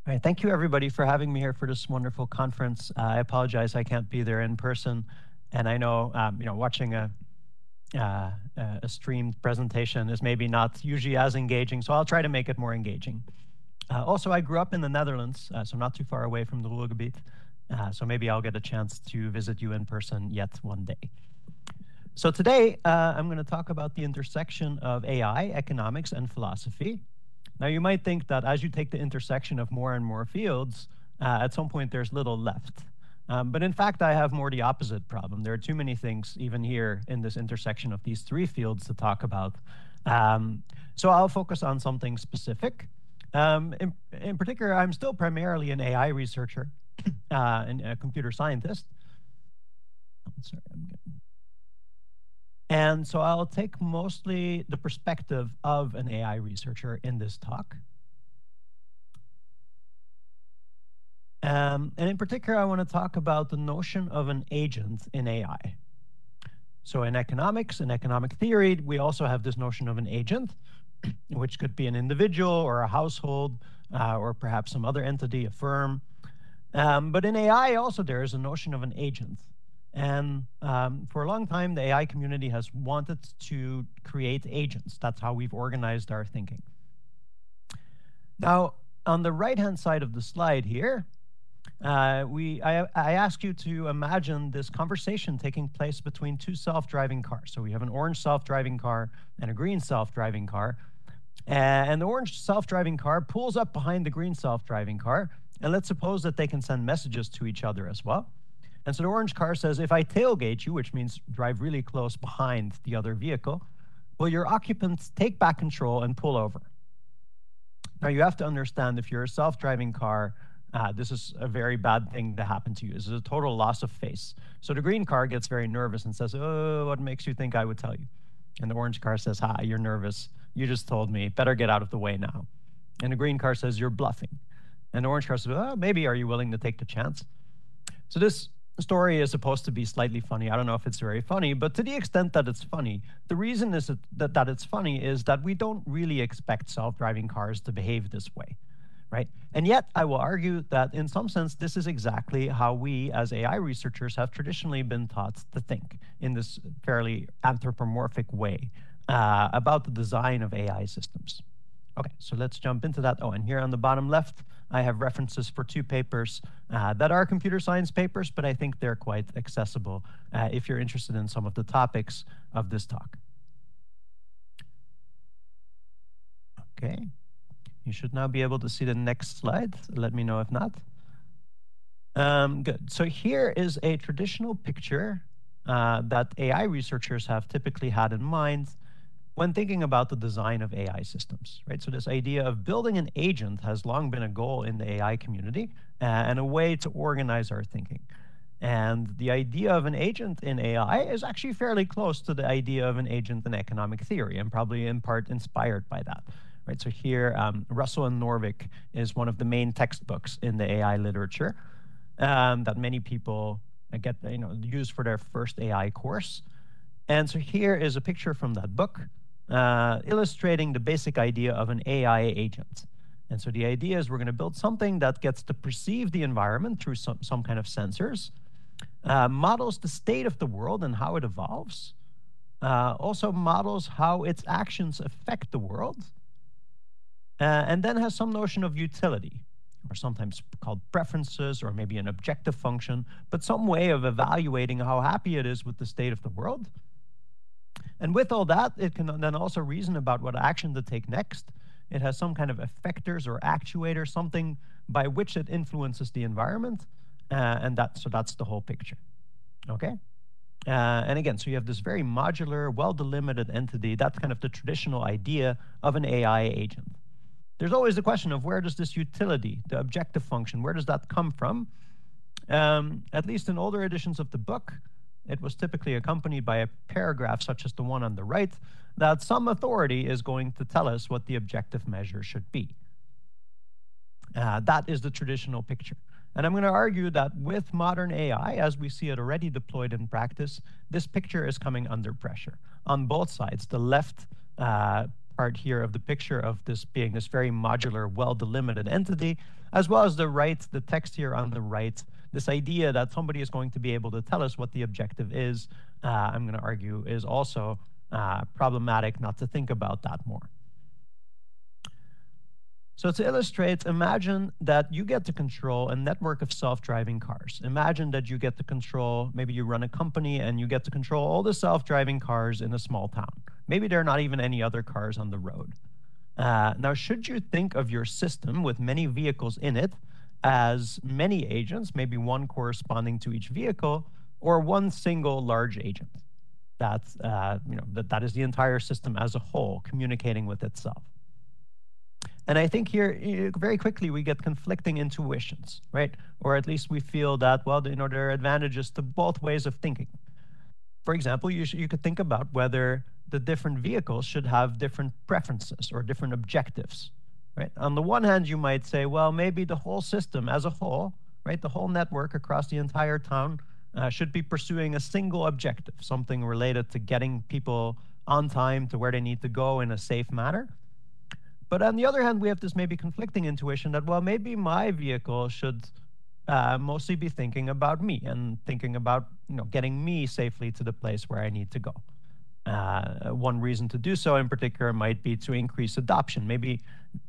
All right, thank you everybody for having me here for this wonderful conference. I apologize I can't be there in person, and I know watching a streamed presentation is maybe not usually as engaging, so I'll try to make it more engaging. Also, I grew up in the Netherlands, so not too far away from the Ruhrgebiet, so maybe I'll get a chance to visit you in person yet one day. So today, I'm going to talk about the intersection of AI, economics, and philosophy. Now, you might think that as you take the intersection of more and more fields, at some point there's little left. But in fact, I have more the opposite problem. There are too many things, even here in this intersection of these three fields, to talk about. So I'll focus on something specific. In particular, I'm still primarily an AI researcher and a computer scientist. Sorry, And so I'll take mostly the perspective of an AI researcher in this talk. And in particular, I want to talk about the notion of an agent in AI. So in economics, in economic theory, we also have this notion of an agent, which could be an individual or a household, or perhaps some other entity, a firm. But in AI also, there is a notion of an agent. And for a long time, the AI community has wanted to create agents. That's how we've organized our thinking. Now, on the right-hand side of the slide here, I ask you to imagine this conversation taking place between two self-driving cars. So we have an orange self-driving car and a green self-driving car. And the orange self-driving car pulls up behind the green self-driving car. And let's suppose that they can send messages to each other as well. And so the orange car says, if I tailgate you, which means drive really close behind the other vehicle, will your occupants take back control and pull over? Now, you have to understand, if you're a self-driving car, this is a very bad thing to happen to you. This is a total loss of face. So the green car gets very nervous and says, oh, what makes you think I would tell you? And the orange car says, ha, you're nervous. You just told me. Better get out of the way now. And the green car says, you're bluffing. And the orange car says, oh, maybe are you willing to take the chance? So this story is supposed to be slightly funny. I don't know if it's very funny, but to the extent that it's funny, the reason is that it's funny is that we don't really expect self-driving cars to behave this way, right? And yet, I will argue that in some sense, this is exactly how we as AI researchers have traditionally been taught to think in this fairly anthropomorphic way about the design of AI systems. Okay, so let's jump into that. Oh, and here on the bottom left, I have references for two papers that are computer science papers, but I think they're quite accessible if you're interested in some of the topics of this talk. Okay, you should now be able to see the next slide. Let me know if not. Good, so here is a traditional picture that AI researchers have typically had in mind when thinking about the design of AI systems, right? So this idea of building an agent has long been a goal in the AI community and a way to organize our thinking. And the idea of an agent in AI is actually fairly close to the idea of an agent in economic theory, and probably in part inspired by that, right? So here, Russell and Norvig is one of the main textbooks in the AI literature that many people use for their first AI course. And so here is a picture from that book illustrating the basic idea of an AI agent. And so the idea is we're going to build something that gets to perceive the environment through some kind of sensors, models the state of the world and how it evolves, also models how its actions affect the world, and then has some notion of utility, or sometimes called preferences, or maybe an objective function, but some way of evaluating how happy it is with the state of the world. And with all that, it can then also reason about what action to take next. It has some kind of effectors or actuators, something by which it influences the environment. So that's the whole picture, okay? And again, so you have this very modular, well-delimited entity. That's kind of the traditional idea of an AI agent. There's always the question of where does this utility, the objective function, where does that come from? At least in older editions of the book, it was typically accompanied by a paragraph such as the one on the right, that some authority is going to tell us what the objective measure should be. That is the traditional picture. And I'm going to argue that with modern AI, as we see it already deployed in practice, this picture is coming under pressure on both sides. The left part here of the picture of this being this very modular, well-delimited entity, as well as the text here on the right, this idea that somebody is going to be able to tell us what the objective is, I'm going to argue is also problematic not to think about that more. So to illustrate, imagine that you get to control a network of self-driving cars. Imagine that you get to control, maybe you run a company and you get to control all the self-driving cars in a small town. Maybe there are not even any other cars on the road. Now, should you think of your system with many vehicles in it as many agents, maybe one corresponding to each vehicle, or one single large agent? That's, that is the entire system as a whole communicating with itself. And I think here, very quickly, we get conflicting intuitions, right? Or at least we feel that, well, there are advantages to both ways of thinking. For example, you could think about whether the different vehicles should have different preferences or different objectives, right? On the one hand, you might say, well, maybe the whole system as a whole, right, the whole network across the entire town should be pursuing a single objective, something related to getting people on time to where they need to go in a safe manner. But on the other hand, we have this maybe conflicting intuition that, well, maybe my vehicle should mostly be thinking about me and thinking about getting me safely to the place where I need to go. One reason to do so in particular might be to increase adoption. Maybe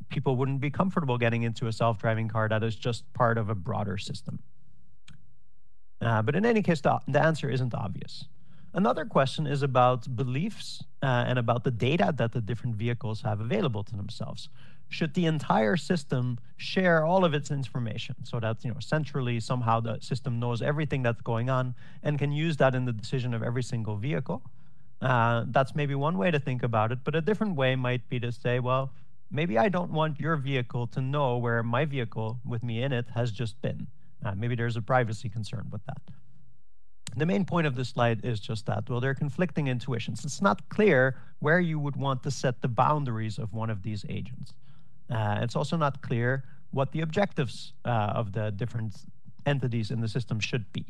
people wouldn't be comfortable getting into a self-driving car that is just part of a broader system. But in any case, the answer isn't obvious. Another question is about beliefs and about the data that the different vehicles have available to themselves. Should the entire system share all of its information so that centrally somehow the system knows everything that's going on and can use that in the decision of every single vehicle? That's maybe one way to think about it, but a different way might be to say, well, maybe I don't want your vehicle to know where my vehicle with me in it has just been. Maybe there's a privacy concern with that. The main point of this slide is just that. Well, there are conflicting intuitions. It's not clear where you would want to set the boundaries of one of these agents. It's also not clear what the objectives of the different entities in the system should be.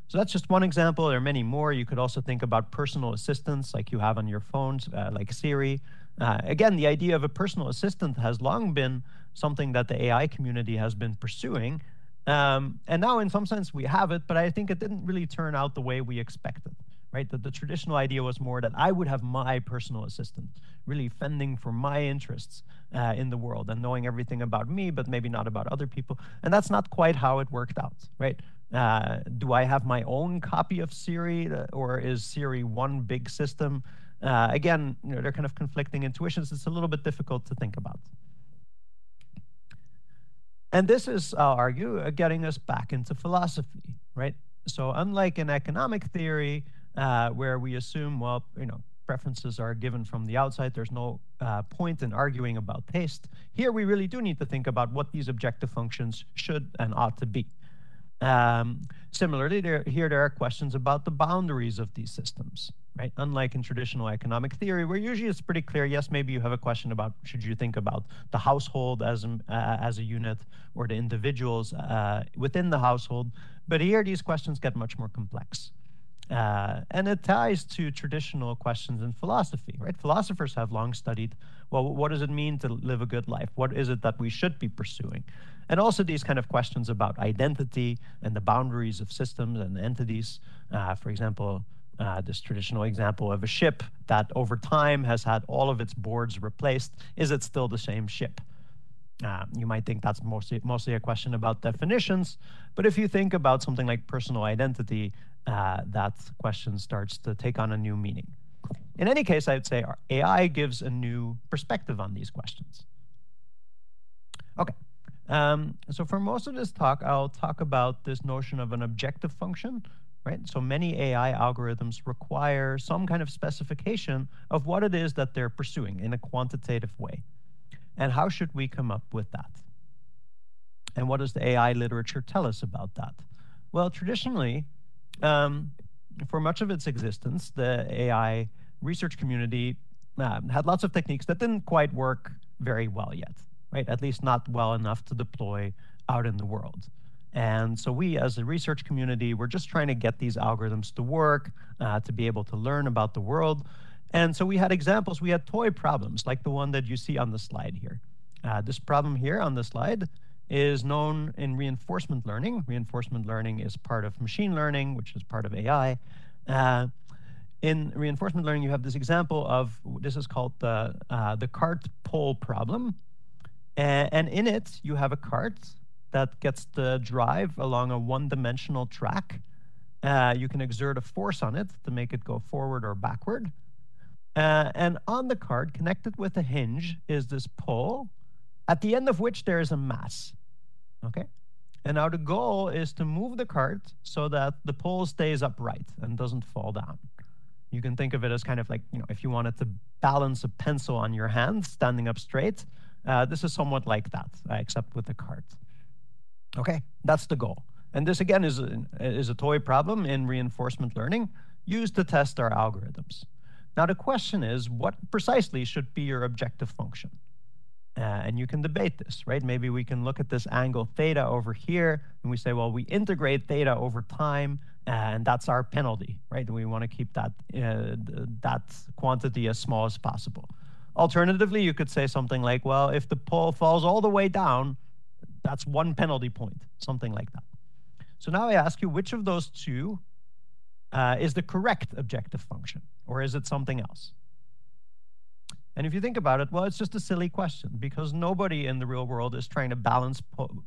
So that's just one example. There are many more. You could also think about personal assistants like you have on your phones, like Siri. Again, the idea of a personal assistant has long been something that the AI community has been pursuing. And now in some sense we have it, but I think it didn't really turn out the way we expected, right? That the traditional idea was more that I would have my personal assistant really fending for my interests in the world and knowing everything about me, but maybe not about other people. And that's not quite how it worked out, right? Do I have my own copy of Siri or is Siri one big system? Again, they're kind of conflicting intuitions. It's a little bit difficult to think about. And this is, I'll argue, getting us back into philosophy, right? So unlike in economic theory, where we assume, well, preferences are given from the outside, there's no point in arguing about taste. Here, we really do need to think about what these objective functions should and ought to be. Similarly, there are questions about the boundaries of these systems, right? Unlike in traditional economic theory, where usually it's pretty clear, yes, maybe you have a question about should you think about the household as a unit or the individuals within the household, but here these questions get much more complex. And it ties to traditional questions in philosophy, right? Philosophers have long studied, well, what does it mean to live a good life? What is it that we should be pursuing? And also these kind of questions about identity and the boundaries of systems and entities. For example, this traditional example of a ship that over time has had all of its boards replaced. Is it still the same ship? You might think that's mostly a question about definitions, but if you think about something like personal identity, that question starts to take on a new meaning. In any case, I'd say our AI gives a new perspective on these questions. Okay, so for most of this talk, I'll talk about this notion of an objective function, right? So many AI algorithms require some kind of specification of what it is that they're pursuing in a quantitative way. And how should we come up with that? And what does the AI literature tell us about that? Well, traditionally, for much of its existence, the AI research community had lots of techniques that didn't quite work very well yet, right? At least not well enough to deploy out in the world. And so we, as a research community, we're just trying to get these algorithms to work, to be able to learn about the world. And so we had examples, we had toy problems like the one that you see on the slide here. This problem here on the slide is known in reinforcement learning. Reinforcement learning is part of machine learning, which is part of AI. In reinforcement learning, you have this example of, this is called the cart pole problem. And in it, you have a cart that gets the drive along a one-dimensional track. You can exert a force on it to make it go forward or backward. And on the cart, connected with a hinge, is this pole, at the end of which there is a mass. Okay? And now the goal is to move the cart so that the pole stays upright and doesn't fall down. You can think of it as kind of like, if you wanted to balance a pencil on your hand standing up straight, this is somewhat like that, except with the cart. Okay, that's the goal. And this, again, is a toy problem in reinforcement learning used to test our algorithms. Now, the question is, what precisely should be your objective function? And you can debate this, right? Maybe we can look at this angle theta over here, and we say, well, we integrate theta over time, and that's our penalty, right? We want to keep that, that quantity as small as possible. Alternatively, you could say something like, well, if the pole falls all the way down, that's 1 penalty point, something like that. So now I ask you, which of those two is the correct objective function, or is it something else? And if you think about it, well, it's just a silly question, because nobody in the real world is trying to balance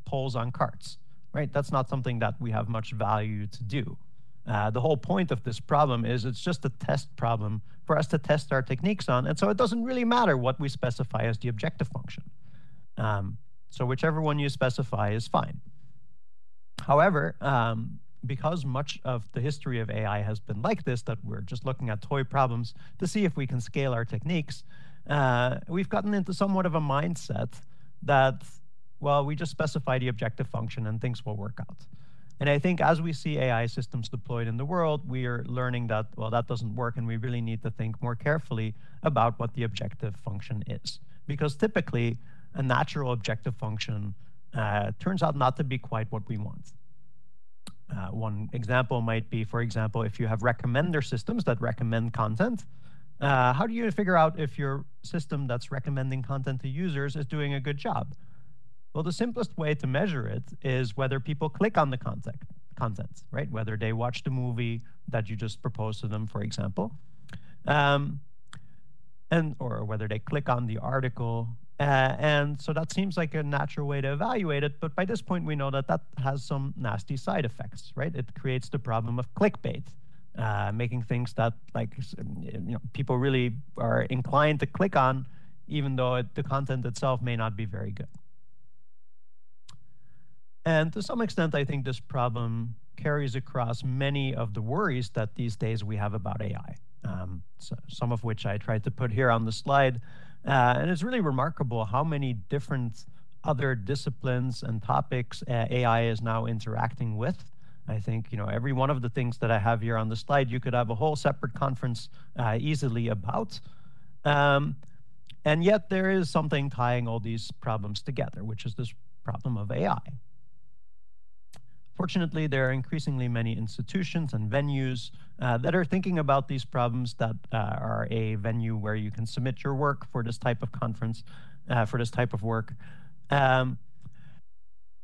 poles on carts, right? That's not something that we have much value to do. The whole point of this problem is it's just a test problem for us to test our techniques on, and so it doesn't really matter what we specify as the objective function. So whichever one you specify is fine. However, because much of the history of AI has been like this, that we're just looking at toy problems to see if we can scale our techniques, we've gotten into somewhat of a mindset that, well, we just specify the objective function and things will work out. And I think as we see AI systems deployed in the world, we are learning that, well, that doesn't work, and we really need to think more carefully about what the objective function is. Because typically, a natural objective function turns out not to be quite what we want. One example might be, for example, if you have recommender systems that recommend content, how do you figure out if your system that's recommending content to users is doing a good job? Well, the simplest way to measure it is whether people click on the content, right? Whether they watch the movie that you just proposed to them, for example, or whether they click on the article. And so that seems like a natural way to evaluate it. But by this point, we know that that has some nasty side effects, right? It creates the problem of clickbait, making things that people really are inclined to click on, even though the content itself may not be very good. And to some extent, I think this problem carries across many of the worries that these days we have about AI, so some of which I tried to put here on the slide. And it's really remarkable how many different other disciplines and topics AI is now interacting with. I think every one of the things that I have here on the slide, you could have a whole separate conference easily about. And yet there is something tying all these problems together, which is this problem of AI. Fortunately, there are increasingly many institutions and venues that are thinking about these problems, that are a venue where you can submit your work for this type of conference, for this type of work. I'll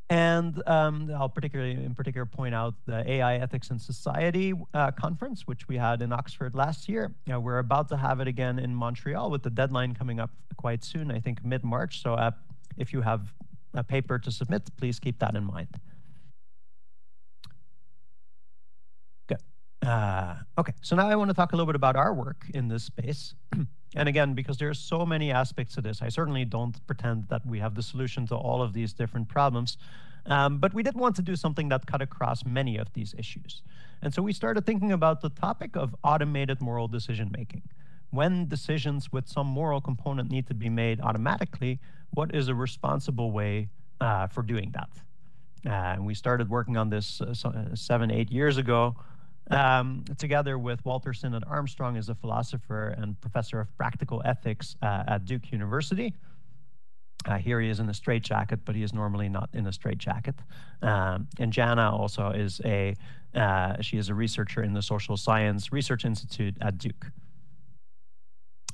in particular point out the AI Ethics and Society conference, which we had in Oxford last year. We're about to have it again in Montreal, with the deadline coming up quite soon, I think mid-March. So if you have a paper to submit, please keep that in mind. Okay, so now I want to talk a little bit about our work in this space. And again, because there are so many aspects to this, I certainly don't pretend that we have the solution to all of these different problems. But we did want to do something that cut across many of these issues. And so we started thinking about the topic of automated moral decision-making. When decisions with some moral component need to be made automatically, what is a responsible way for doing that? And we started working on this 7, 8 years ago, together with Walter Sinnott Armstrong, as a philosopher and professor of practical ethics at Duke University. Here he is in a straitjacket, but he is normally not in a straitjacket. And Jana also is she is a researcher in the Social Science Research Institute at Duke.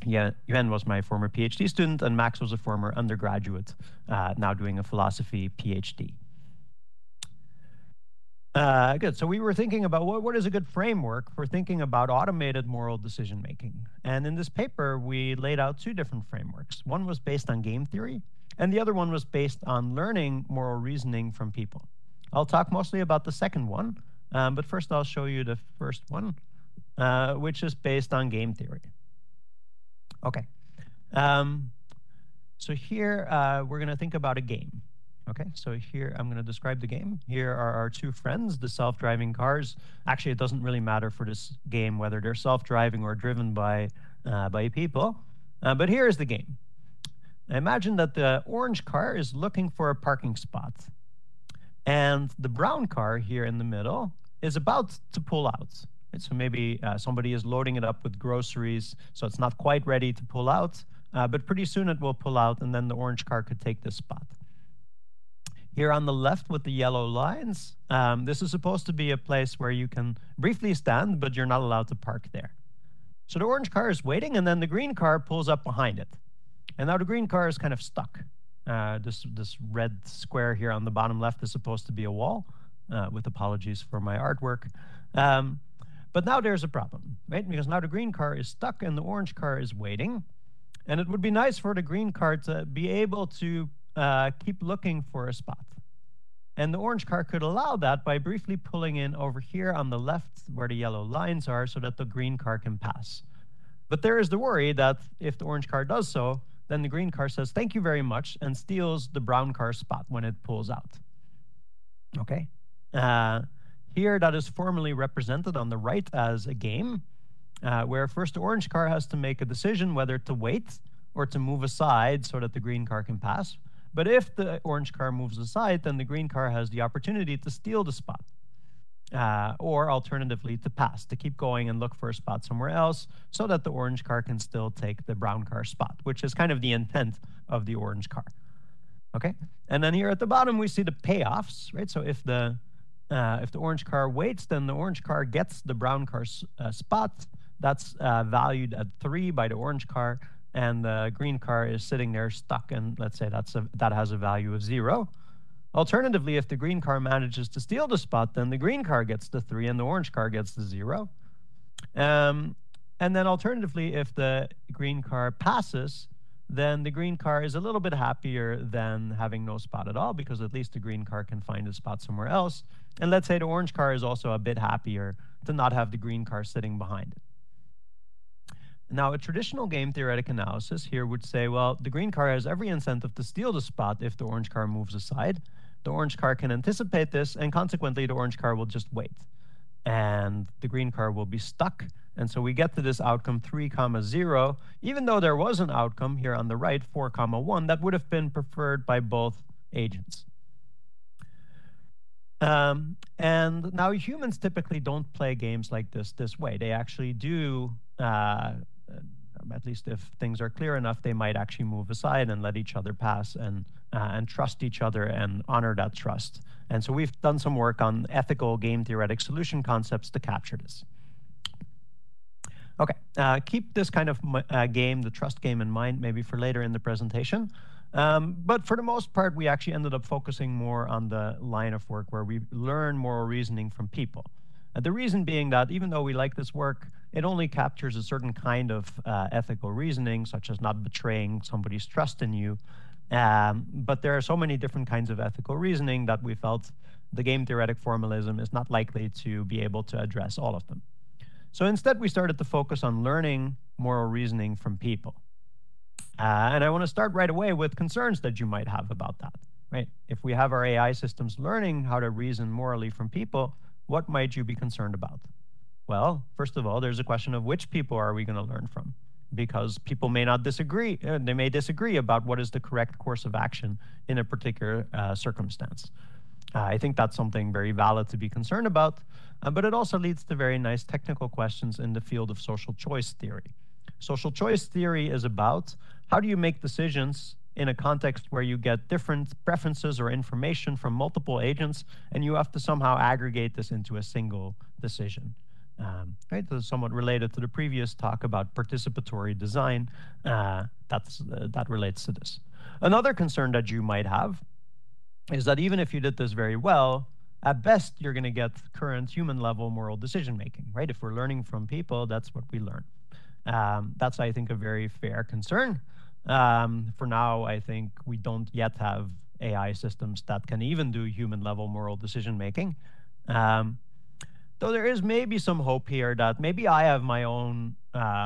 Yeah, Yuan was my former PhD student, and Max was a former undergraduate, now doing a philosophy PhD. Good. So we were thinking about what is a good framework for thinking about automated moral decision making. And in this paper, we laid out two different frameworks. One was based on game theory, and the other one was based on learning moral reasoning from people. I'll talk mostly about the second one, but first I'll show you the first one, which is based on game theory. Okay. So here we're going to think about a game. Okay, so here I'm going to describe the game. Here are our two friends, the self-driving cars. Actually, it doesn't really matter for this game whether they're self-driving or driven by people. But here is the game. Imagine that the orange car is looking for a parking spot. And the brown car here in the middle is about to pull out. Right? So maybe somebody is loading it up with groceries, so it's not quite ready to pull out. But pretty soon it will pull out, and then the orange car could take this spot. Here on the left with the yellow lines, this is supposed to be a place where you can briefly stand, but you're not allowed to park there. So the orange car is waiting, and then the green car pulls up behind it. And now the green car is kind of stuck. This red square here on the bottom left is supposed to be a wall, with apologies for my artwork. But now there's a problem, right? Because now the green car is stuck and the orange car is waiting. And it would be nice for the green car to be able to keep looking for a spot. And the orange car could allow that by briefly pulling in over here on the left where the yellow lines are so that the green car can pass. But there is the worry that if the orange car does so, then the green car says, thank you very much, and steals the brown car's spot when it pulls out. Okay. Here that is formally represented on the right as a game, where first the orange car has to make a decision whether to wait or to move aside so that the green car can pass. But if the orange car moves aside, then the green car has the opportunity to steal the spot, or alternatively to pass, to keep going and look for a spot somewhere else so that the orange car can still take the brown car spot, which is kind of the intent of the orange car. Okay, and then here at the bottom we see the payoffs, right? So if the orange car waits, then the orange car gets the brown car's spot. That's valued at 3 by the orange car, and the green car is sitting there stuck, and let's say that has a value of 0. Alternatively, if the green car manages to steal the spot, then the green car gets the 3 and the orange car gets the 0. And then alternatively, if the green car passes, then the green car is a little bit happier than having no spot at all, because at least the green car can find a spot somewhere else. And let's say the orange car is also a bit happier to not have the green car sitting behind it. Now, a traditional game theoretic analysis here would say, well, the green car has every incentive to steal the spot if the orange car moves aside. The orange car can anticipate this, and consequently, the orange car will just wait. And the green car will be stuck. And so we get to this outcome 3, 0, even though there was an outcome here on the right, 4, 1, that would have been preferred by both agents. And now humans typically don't play games like this way. They actually do, at least if things are clear enough, they might actually move aside and let each other pass and trust each other and honor that trust. And so we've done some work on ethical game theoretic solution concepts to capture this. Okay, keep this kind of game, the trust game, in mind, maybe for later in the presentation. But for the most part, we actually ended up focusing more on the line of work where we learn moral reasoning from people. The reason being that even though we like this work, it only captures a certain kind of ethical reasoning, such as not betraying somebody's trust in you. But there are so many different kinds of ethical reasoning that we felt the game theoretic formalism is not likely to be able to address all of them. So instead, we started to focus on learning moral reasoning from people. And I want to start right away with concerns that you might have about that, right? If we have our AI systems learning how to reason morally from people, what might you be concerned about? Well, first of all, there's a question of which people are we going to learn from? Because people may not disagree. They may disagree about what is the correct course of action in a particular circumstance. I think that's something very valid to be concerned about, but it also leads to very nice technical questions in the field of social choice theory. Social choice theory is about how do you make decisions in a context where you get different preferences or information from multiple agents, and you have to somehow aggregate this into a single decision. Right, so somewhat related to the previous talk about participatory design. That relates to this. Another concern that you might have is that even if you did this very well, at best, you're going to get current human level moral decision making, right? If we're learning from people, that's what we learn. That's, I think, a very fair concern. For now, I think we don't yet have AI systems that can even do human level moral decision making. Though there is maybe some hope here that maybe I have my own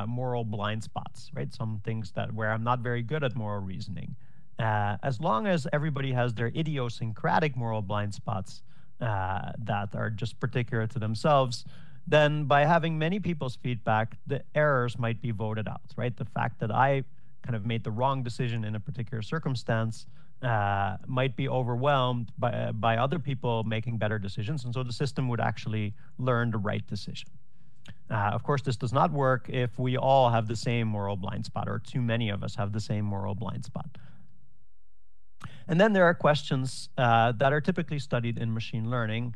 moral blind spots, right? Some things that where I'm not very good at moral reasoning. As long as everybody has their idiosyncratic moral blind spots that are just particular to themselves, then by having many people's feedback, the errors might be voted out, right? The fact that I kind of made the wrong decision in a particular circumstance might be overwhelmed by other people making better decisions. And so the system would actually learn the right decision. Of course, this does not work if we all have the same moral blind spot, or too many of us have the same moral blind spot. And then there are questions that are typically studied in machine learning,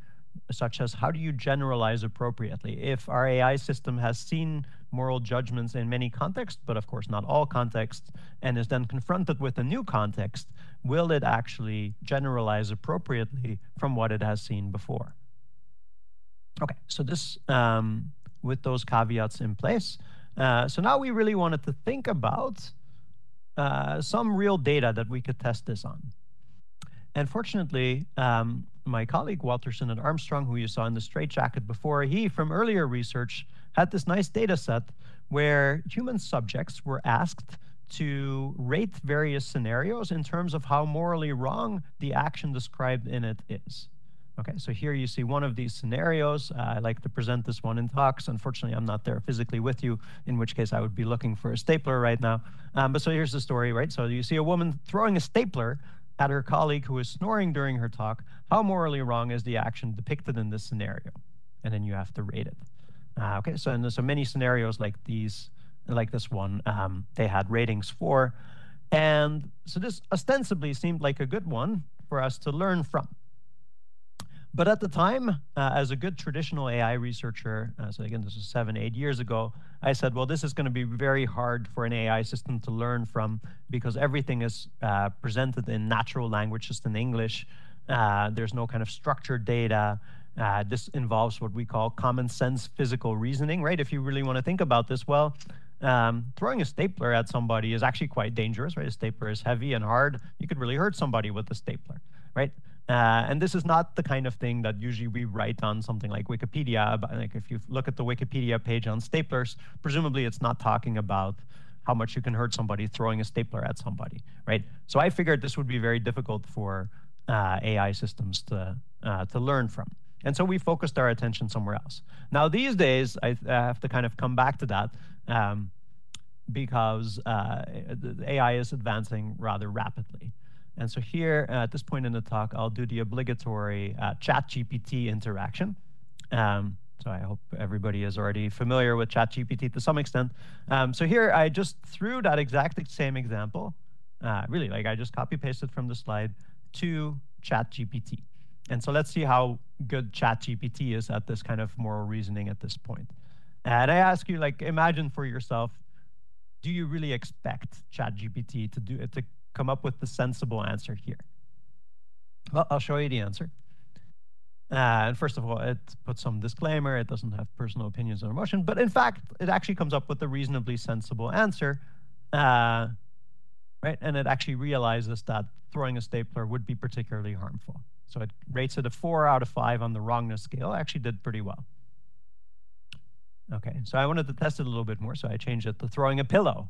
such as how do you generalize appropriately? If our AI system has seen moral judgments in many contexts, but of course not all contexts, and is then confronted with a new context, will it actually generalize appropriately from what it has seen before? Okay, so this, with those caveats in place, so now we really wanted to think about some real data that we could test this on. And fortunately, my colleague Walterson and Armstrong, who you saw in the straitjacket before, he, from earlier research, had this nice data set where human subjects were asked to rate various scenarios in terms of how morally wrong the action described in it is. Okay, so here you see one of these scenarios. I like to present this one in talks. Unfortunately, I'm not there physically with you, in which case I would be looking for a stapler right now. But so here's the story, right? So you see a woman throwing a stapler at her colleague who is snoring during her talk. How morally wrong is the action depicted in this scenario? And then you have to rate it. Okay, so and there's so many scenarios like these, like this one, they had ratings for. And so this ostensibly seemed like a good one for us to learn from. But at the time, as a good traditional AI researcher, so again, this was 7-8 years ago, I said, well, this is going to be very hard for an AI system to learn from because everything is presented in natural language, just in English. There's no kind of structured data. This involves what we call common sense physical reasoning, right? If you really want to think about this, well, throwing a stapler at somebody is actually quite dangerous, right? A stapler is heavy and hard. You could really hurt somebody with a stapler, right? And this is not the kind of thing that usually we write on something like Wikipedia. But like if you look at the Wikipedia page on staplers, presumably it's not talking about how much you can hurt somebody throwing a stapler at somebody, right? So I figured this would be very difficult for AI systems to learn from. And so we focused our attention somewhere else. Now, these days, I have to kind of come back to that because the AI is advancing rather rapidly. And so here, at this point in the talk, I'll do the obligatory ChatGPT interaction. So I hope everybody is already familiar with ChatGPT to some extent. So here, I just threw that exact same example, really, like I just copy-pasted from the slide to ChatGPT. And so let's see how good ChatGPT is at this kind of moral reasoning at this point. And I ask you, like, imagine for yourself, do you really expect ChatGPT to come up with the sensible answer here? Well, I'll show you the answer. And first of all, it puts some disclaimer. It doesn't have personal opinions or emotion. But in fact, it actually comes up with a reasonably sensible answer. Right? And it actually realizes that throwing a stapler would be particularly harmful. So it rates it a 4 out of 5 on the wrongness scale. Actually did pretty well. Okay, so I wanted to test it a little bit more. So I changed it to throwing a pillow.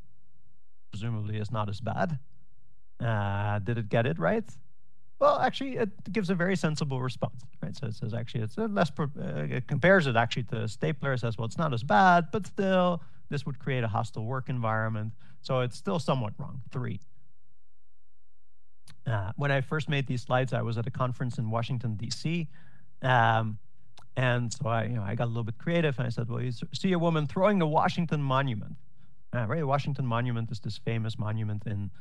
Presumably it's not as bad. Did it get it right? Well, actually, it gives a very sensible response, right? So it says actually it's it compares it actually to a stapler. It says, well, it's not as bad, but still, this would create a hostile work environment. So it's still somewhat wrong, 3. When I first made these slides, I was at a conference in Washington, D.C. And so I got a little bit creative, and I said, well, you see a woman throwing the Washington Monument. Right, the Washington Monument is this famous monument in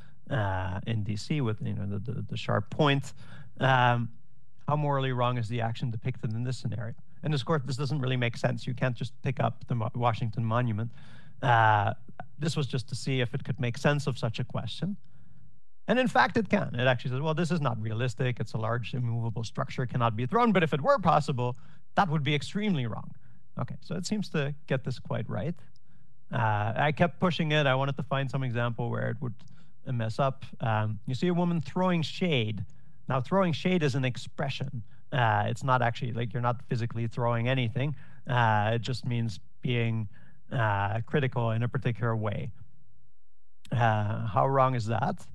D.C. with the sharp point. How morally wrong is the action depicted in this scenario? And of course, this doesn't really make sense. You can't just pick up the Washington Monument. This was just to see if it could make sense of such a question. And in fact, it can. It actually says, well, this is not realistic. It's a large immovable structure, cannot be thrown. But if it were possible, that would be extremely wrong. Okay, so it seems to get this quite right. I kept pushing it. I wanted to find some example where it would mess up. You see a woman throwing shade. Now, throwing shade is an expression. It's not actually, like, you're not physically throwing anything. It just means being critical in a particular way. How wrong is that?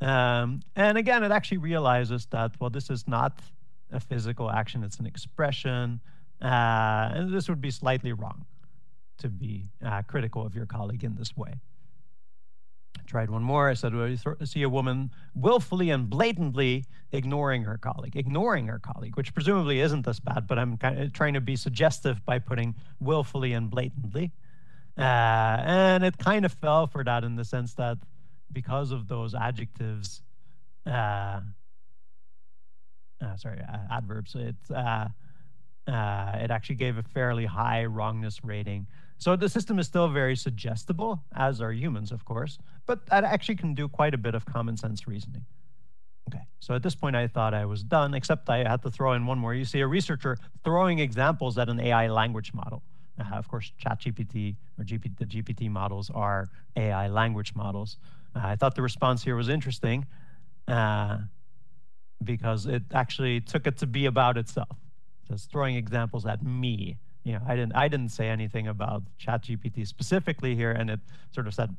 And again, it actually realizes that, well, this is not a physical action, it's an expression. And this would be slightly wrong to be critical of your colleague in this way. I tried one more. I said, well, you see a woman willfully and blatantly ignoring her colleague, which presumably isn't as bad, but I'm kind of trying to be suggestive by putting willfully and blatantly. And it kind of fell for that in the sense that because of those adjectives, adverbs, it actually gave a fairly high wrongness rating. So the system is still very suggestible, as are humans, of course, but it actually can do quite a bit of common sense reasoning. Okay, so at this point I thought I was done, except I had to throw in one more. You see a researcher throwing examples at an AI language model. Of course, ChatGPT or the GPT models are AI language models. I thought the response here was interesting because it actually took it to be about itself. Just throwing examples at me. You know, I didn't say anything about ChatGPT specifically here, and it sort of said,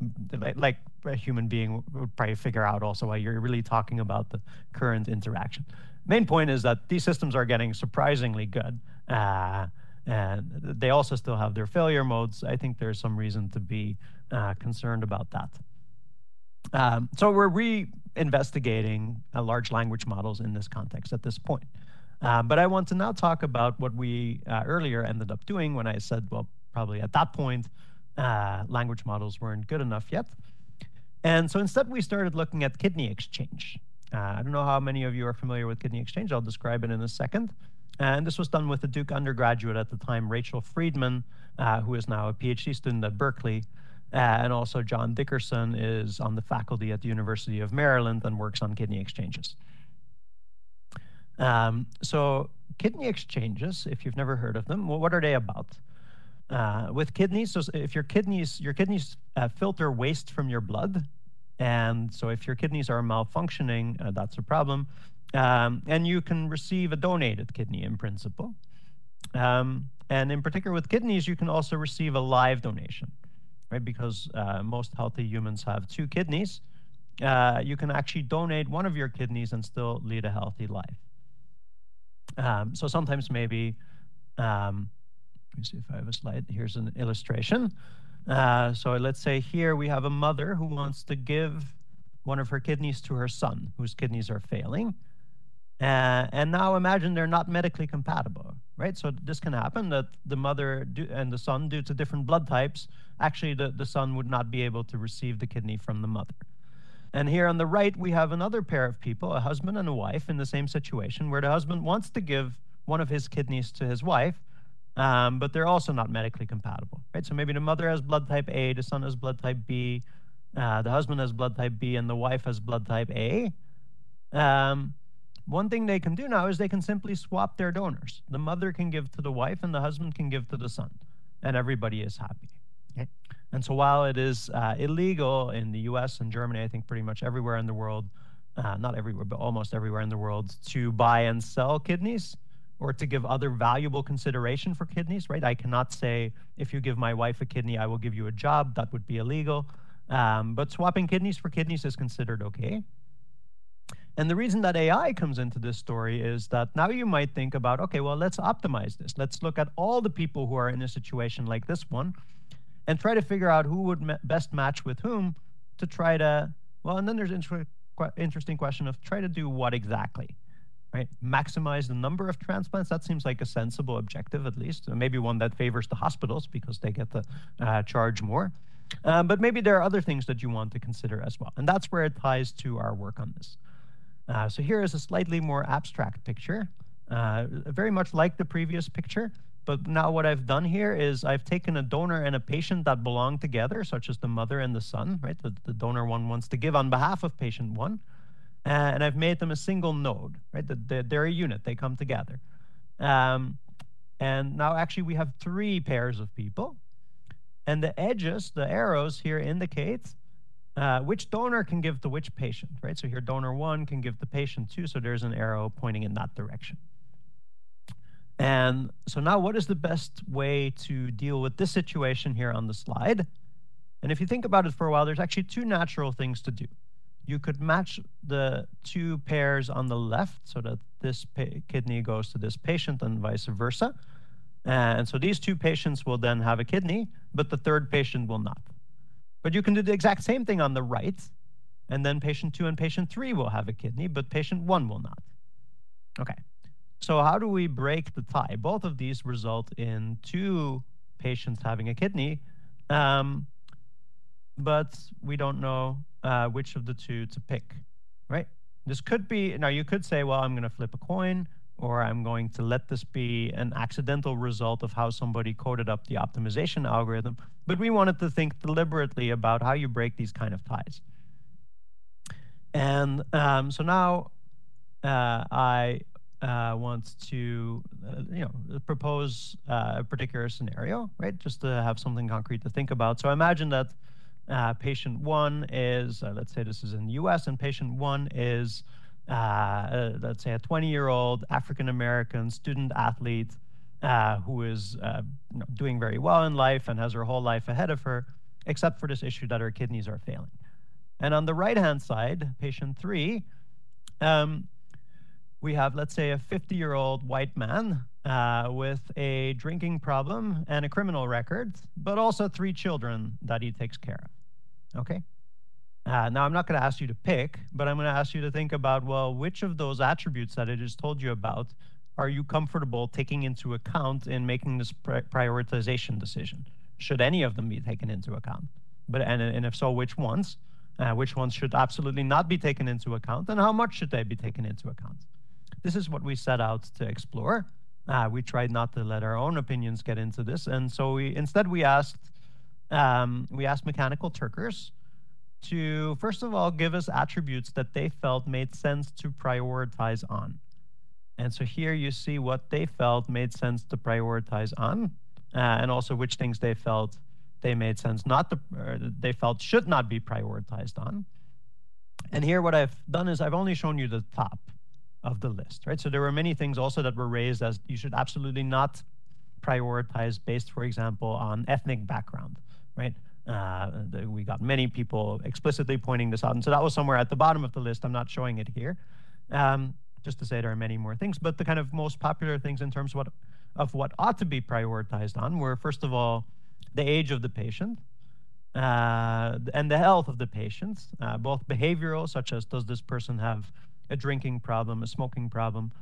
like a human being would probably figure out also why you're really talking about the current interaction. Main point is that these systems are getting surprisingly good, and they also still have their failure modes. I think there's some reason to be concerned about that. So we're re-investigating large language models in this context at this point. But I want to now talk about what we earlier ended up doing when I said, well, probably at that point, language models weren't good enough yet. And so instead, we started looking at kidney exchange. I don't know how many of you are familiar with kidney exchange. I'll describe it in a second. And this was done with a Duke undergraduate at the time, Rachel Friedman, who is now a PhD student at Berkeley. And also John Dickerson is on the faculty at the University of Maryland and works on kidney exchanges. So kidney exchanges, if you've never heard of them, well, what are they about? With kidneys, so if your kidneys filter waste from your blood, and so if your kidneys are malfunctioning, that's a problem, and you can receive a donated kidney in principle. And in particular with kidneys, you can also receive a live donation, right? Because most healthy humans have 2 kidneys. You can actually donate one of your kidneys and still lead a healthy life. So sometimes maybe, let me see if I have a slide. Here's an illustration. So let's say here we have a mother who wants to give one of her kidneys to her son, whose kidneys are failing. And now imagine they're not medically compatible, right? So this can happen that the mother and the son, due to different blood types, actually the son would not be able to receive the kidney from the mother. And here on the right, we have another pair of people, a husband and a wife in the same situation, where the husband wants to give one of his kidneys to his wife, but they're also not medically compatible, right? So maybe the mother has blood type A, the son has blood type B, the husband has blood type B, and the wife has blood type A. One thing they can do now is they can simply swap their donors. The mother can give to the wife, and the husband can give to the son, and everybody is happy. Okay? And so while it is illegal in the US and Germany, I think pretty much everywhere in the world, not everywhere, but almost everywhere in the world, to buy and sell kidneys or to give other valuable consideration for kidneys, right? I cannot say, if you give my wife a kidney, I will give you a job. That would be illegal. But swapping kidneys for kidneys is considered okay. And the reason that AI comes into this story is that now you might think about, okay, well, let's optimize this. Let's look at all the people who are in a situation like this one and try to figure out who would best match with whom to try to, well, and then there's an interesting question of try to do what exactly, right? Maximize the number of transplants. That seems like a sensible objective, at least. Maybe one that favors the hospitals because they get to charge more. But maybe there are other things that you want to consider as well. And that's where it ties to our work on this. So here is a slightly more abstract picture. very much like the previous picture. But now what I've done here is I've taken a donor and a patient that belong together, such as the mother and the son, right? The donor one wants to give on behalf of patient one. And I've made them a single node, right? They're a unit, they come together. And now actually we have 3 pairs of people. And the edges, the arrows here indicate which donor can give to which patient, right? So here donor 1 can give the patient 2, so there's an arrow pointing in that direction. And so now what is the best way to deal with this situation here on the slide? And if you think about it for a while, there's actually 2 natural things to do. You could match the 2 pairs on the left so that this kidney goes to this patient and vice versa. And so these 2 patients will then have a kidney, but the 3rd patient will not. But you can do the exact same thing on the right, and then patient 2 and patient 3 will have a kidney, but patient 1 will not. Okay, so how do we break the tie? Both of these result in 2 patients having a kidney, but we don't know which of the 2 to pick, right? This could be, now you could say, well, I'm going to flip a coin, or I'm going to let this be an accidental result of how somebody coded up the optimization algorithm. But we wanted to think deliberately about how you break these kind of ties. And so now I want to propose a particular scenario, right? Just to have something concrete to think about. So imagine that patient 1 is, let's say this is in the US, and patient 1 is, let's say, a 20-year-old African-American student athlete who is doing very well in life and has her whole life ahead of her, except for this issue that her kidneys are failing. And on the right-hand side, patient 3, we have, let's say, a 50-year-old white man with a drinking problem and a criminal record, but also 3 children that he takes care of, okay? Now, I'm not going to ask you to pick, but I'm going to ask you to think about, well, which of those attributes that I just told you about are you comfortable taking into account in making this prioritization decision? Should any of them be taken into account? And if so, which ones? Which ones should absolutely not be taken into account? And how much should they be taken into account? This is what we set out to explore. We tried not to let our own opinions get into this. And so instead we asked mechanical Turkers to, first of all, give us attributes that they felt made sense to prioritize on. And so here you see what they felt made sense to prioritize on, and also which things they felt they made sense not to, they felt should not be prioritized on. And here what I've done is I've only shown you the top of the list, right? So there were many things also that were raised as you should absolutely not prioritize based, for example, on ethnic background, right? We got many people explicitly pointing this out. And so that was somewhere at the bottom of the list. I'm not showing it here, just to say there are many more things. But the kind of most popular things in terms of what ought to be prioritized on were, first of all, the age of the patient and the health of the patients, both behavioral, such as does this person have a drinking problem, a smoking problem,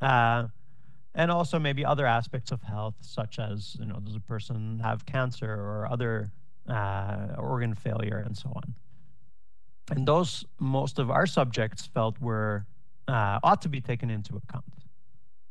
and also maybe other aspects of health, such as, does a person have cancer or other organ failure and so on. And those most of our subjects felt were ought to be taken into account.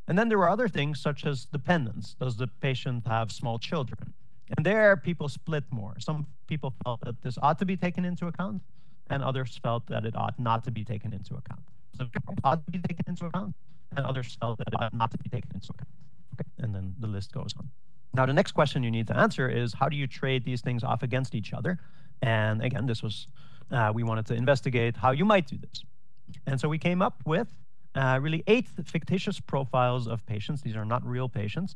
And then there were other things such as dependence. Does the patient have small children? And there people split more. Some people felt that this ought to be taken into account, and others felt that it ought not to be taken into account. So it ought to be taken into account, and others felt that it ought not to be taken into account. Okay, and then the list goes on. Now, the next question you need to answer is, how do you trade these things off against each other? And again, this was, we wanted to investigate how you might do this. And so we came up with really 8 fictitious profiles of patients. These are not real patients.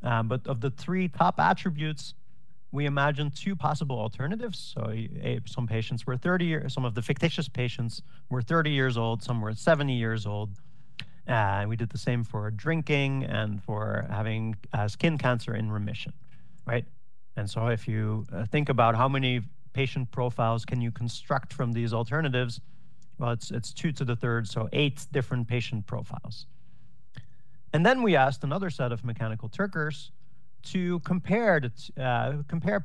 But of the 3 top attributes, we imagined 2 possible alternatives. So some patients were 30 years, some of the fictitious patients were 30 years old, some were 70 years old. We did the same for drinking and for having skin cancer in remission, right? And so if you think about how many patient profiles can you construct from these alternatives, well, it's 2 to the 3rd, so 8 different patient profiles. And then we asked another set of mechanical Turkers to compare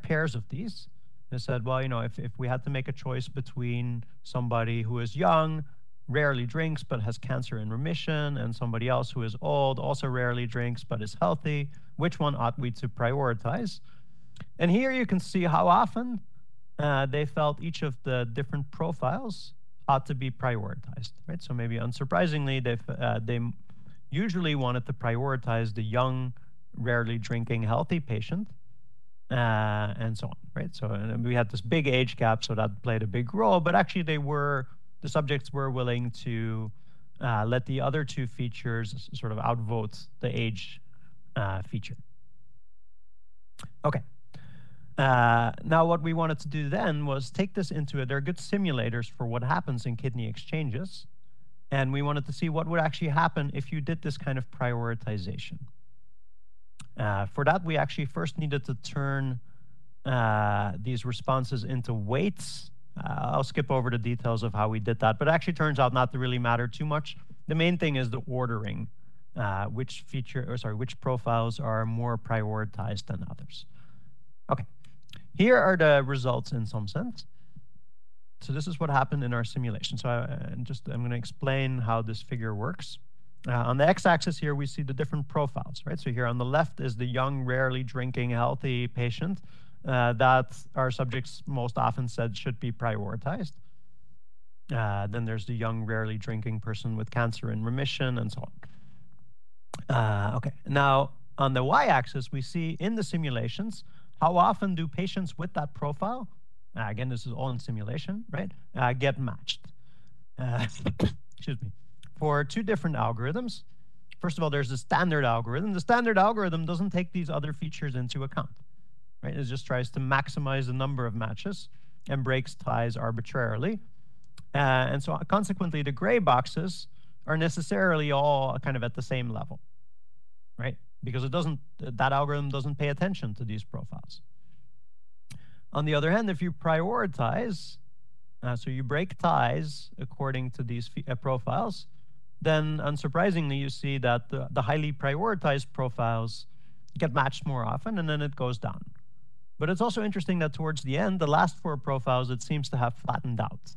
pairs of these. They said, well, if we had to make a choice between somebody who is young, rarely drinks but has cancer in remission, and somebody else who is old, also rarely drinks but is healthy. Which one ought we to prioritize? And here you can see how often they felt each of the different profiles ought to be prioritized, right? So maybe unsurprisingly, they usually wanted to prioritize the young, rarely drinking, healthy patient, and so on, right? So we had this big age gap, so that played a big role, but actually the subjects were willing to let the other two features sort of outvote the age feature. Okay. Now, what we wanted to do then was take this into it. There are good simulators for what happens in kidney exchanges. And we wanted to see what would actually happen if you did this kind of prioritization. For that, we actually first needed to turn these responses into weights. I'll skip over the details of how we did that, but it actually turns out not to really matter too much. The main thing is the ordering, which profiles are more prioritized than others. Okay. Here are the results in some sense. So this is what happened in our simulation. So I'm going to explain how this figure works. On the x-axis here, we see the different profiles, right? So here on the left is the young, rarely drinking, healthy patient that our subjects most often said should be prioritized. Then there's the young, rarely drinking person with cancer in remission, and so on. Okay. Now, on the y-axis, we see in the simulations, how often do patients with that profile, again, this is all in simulation, right, get matched? Excuse me. For two different algorithms. First of all, there's the standard algorithm. The standard algorithm doesn't take these other features into account, right? It just tries to maximize the number of matches and breaks ties arbitrarily. And so consequently, the gray boxes are necessarily all kind of at the same level, right? Because that algorithm doesn't pay attention to these profiles. On the other hand, if you prioritize, so you break ties according to these profiles, then unsurprisingly, you see that the highly prioritized profiles get matched more often, and then it goes down. But it's also interesting that towards the end, the last four profiles, it seems to have flattened out.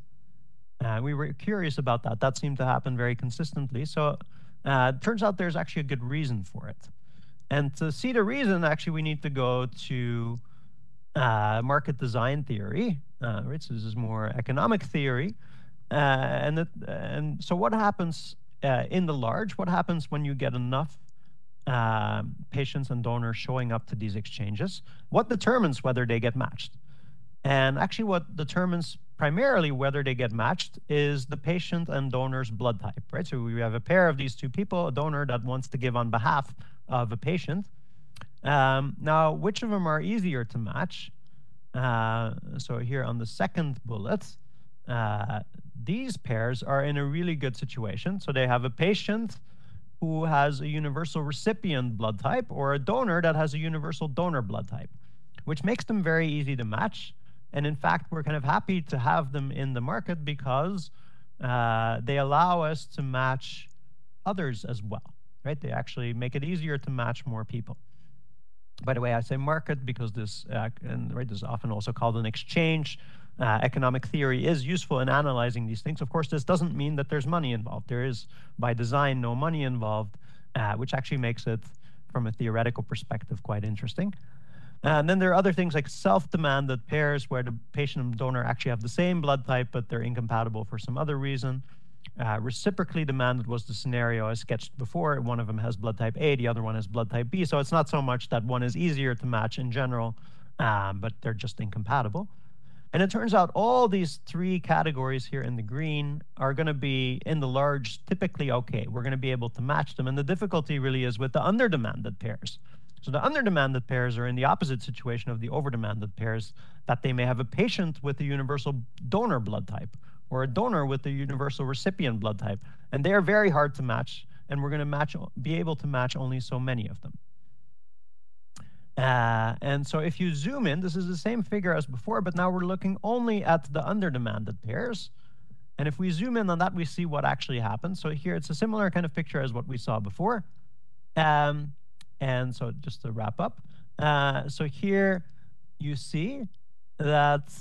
We were curious about that. That seemed to happen very consistently. So it turns out there's actually a good reason for it. And to see the reason, actually, we need to go to market design theory, right? So this is more economic theory. And so what happens in the large? What happens when you get enough patients and donors showing up to these exchanges? What determines whether they get matched? And actually, what determines primarily whether they get matched is the patient and donor's blood type, right? So we have a pair of these two people, a donor that wants to give on behalf of a patient. Now, which of them are easier to match? So here on the second bullet, these pairs are in a really good situation. So they have a patient who has a universal recipient blood type or a donor that has a universal donor blood type, which makes them very easy to match. And in fact, we're kind of happy to have them in the market because they allow us to match others as well, right? They actually make it easier to match more people. By the way, I say market because this is often also called an exchange. Economic theory is useful in analyzing these things. Of course, this doesn't mean that there's money involved. There is, by design, no money involved, which actually makes it, from a theoretical perspective, quite interesting. And then there are other things like self-demanded pairs where the patient and donor actually have the same blood type, but they're incompatible for some other reason. Reciprocally demanded was the scenario I sketched before. One of them has blood type A, the other one has blood type B. So it's not so much that one is easier to match in general, but they're just incompatible. And it turns out all these three categories here in the green are going to be, in the large, typically okay. We're going to be able to match them. And the difficulty really is with the under-demanded pairs. So the under-demanded pairs are in the opposite situation of the over-demanded pairs, that they may have a patient with a universal donor blood type or a donor with a universal recipient blood type. And they are very hard to match, and we're going to be able to match only so many of them. And so if you zoom in, this is the same figure as before, but now we're looking only at the under-demanded pairs. And if we zoom in on that, we see what actually happens. So here it's a similar kind of picture as what we saw before. And so just to wrap up, so here you see that,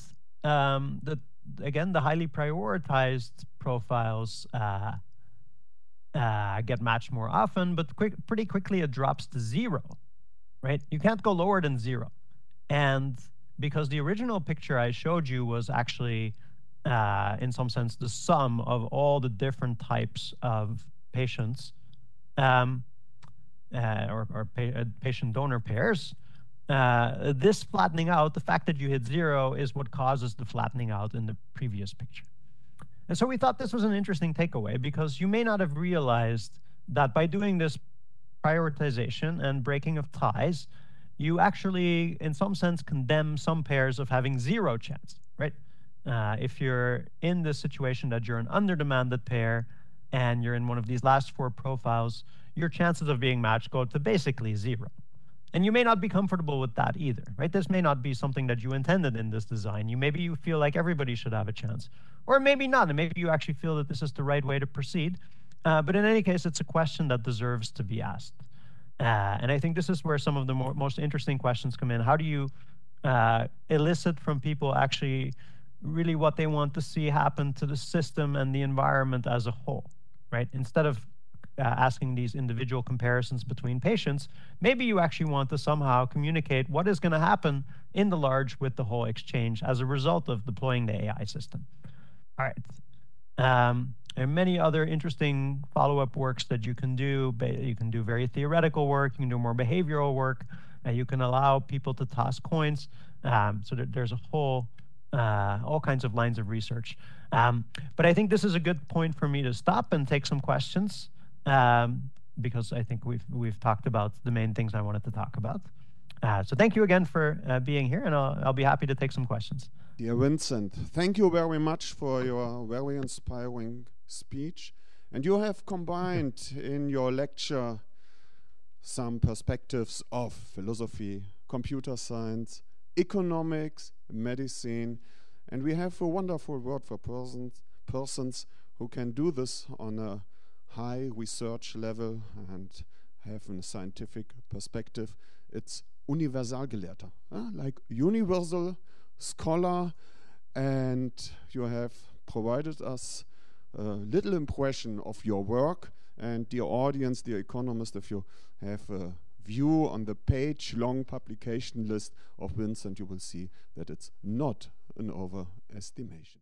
again, the highly prioritized profiles get matched more often, but pretty quickly it drops to 0, right? You can't go lower than 0. And because the original picture I showed you was actually, in some sense, the sum of all the different types of patients or patient-donor pairs, this flattening out, the fact that you hit 0 is what causes the flattening out in the previous picture. And so we thought this was an interesting takeaway because you may not have realized that by doing this prioritization and breaking of ties, you actually, in some sense, condemn some pairs of having 0 chance, right? If you're in the situation that you're an under-demanded pair and you're in one of these last 4 profiles, your chances of being matched go to basically 0. And you may not be comfortable with that either, right? This may not be something that you intended in this design. Maybe you feel like everybody should have a chance, or maybe not, and maybe you actually feel that this is the right way to proceed. But in any case, it's a question that deserves to be asked. And I think this is where some of the most interesting questions come in. How do you elicit from people actually really what they want to see happen to the system and the environment as a whole, right? Instead of asking these individual comparisons between patients, maybe you actually want to somehow communicate what is going to happen in the large with the whole exchange as a result of deploying the AI system. All right. There are many other interesting follow-up works that you can do. You can do very theoretical work. You can do more behavioral work. You can allow people to toss coins. So there's a whole, all kinds of lines of research. But I think this is a good point for me to stop and take some questions, because I think we've talked about the main things I wanted to talk about. So thank you again for being here, and I'll be happy to take some questions. Dear Vincent, thank you very much for your very inspiring speech. And you have combined in your lecture some perspectives of philosophy, computer science, economics, medicine, and we have a wonderful word for persons who can do this on a high research level and have a scientific perspective. It's Universalgelehrter, like universal scholar, and you have provided us a little impression of your work. And dear audience, dear economist, if you have a view on the page-long publication list of Vincent, you will see that it's not an overestimation.